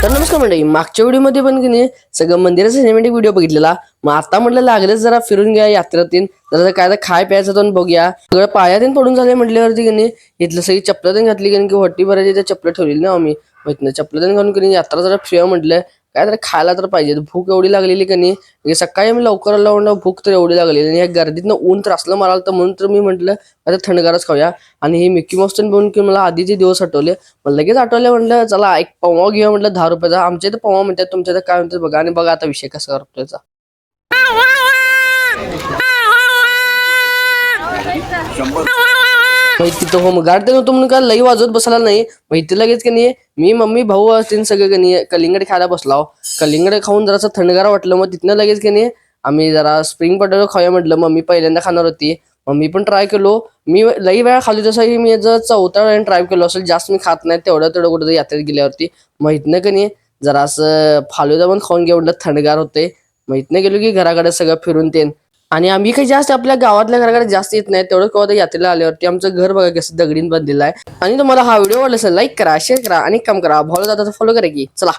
तर नमस्कार मंडळी, मागच्या व्हिडिओमध्ये पण की नाही सगळं मंदिराचा सिनेमॅटिक व्हिडिओ बघितलेला. मग आता म्हटलं लागलेच जरा फिरून घ्या यात्रेतून, जरा काय तर खाय प्यायचं तर बघूया. सगळं पायातून पडून झाले म्हटल्यावरती की नाही इथलं सगळी चप्पल घातली की वट्टी भरायची त्या चप्पल ठेवलेली ना आम्ही. मग चप्पल घालून की नाही यात्रा जरा फ्री म्हटलं काय तर खायला तर पाहिजे. भूक एवढी लागलेली की नाही सकाळी आम्ही लवकर आलो म्हणलं भूक तर एवढी लागलेली आणि या गर्दीतनं ऊन तर असलं मारायला तर म्हणून तर मी म्हटलं आता थंडगारच खाऊया. आणि हे मिकी माऊस बघून की मला आधीचे दिवस आठवले. मग लगेच आठवलं म्हटलं चला एक पवा घेऊया म्हटलं 10 रुपयाचा. आमच्या इथं पवा म्हणतात, तुमच्या इथं काय म्हणतात बघा. आणि बघा आता विषय कसा करतो याचा. मग तिथं होम गार्ड होतो म्हणून काय लई वाजवत बसला नाही. मग इथे लगेच की नाही मी मम्मी भाऊ असतील सगळं की नाही कलिंगड खायला बसलाव. कलिंगड खाऊन जरासं थंडगार वाटलं. मग तिथनं लगेच की नाही आम्ही जरा स्प्रिंग पोटॅटो खाऊया म्हटलं. मम्मी पहिल्यांदा खाणार होती, मग मी पण ट्राय केलो. मी लई वेळा खाल्ली, तसंही मी जर चौथा वेळा ट्राय केलो असेल. जास्त मी खात नाही, तेवढं कुठं यात्रेत गेल्यावरती. मग इथनं की नाही जरासं फालुदा पण खाऊन घ्या म्हटलं, थंडगार होते. मग इथनं गेलो की घराकडे सगळं फिरून ते. आणि आम्ही काही जास्त आपल्या गावातल्या घराकडे जास्त येत नाही, तेवढं कवा यात्रेला आल्यावरती. आमचं घर बघा कसं दगडीन बांधलेलं आहे. आणि तुम्हाला हा व्हिडिओ आवडला असेल लाईक करा, शेअर करा आणि कमेंट करा. फॉलो जाता तर फॉलो करा की चला.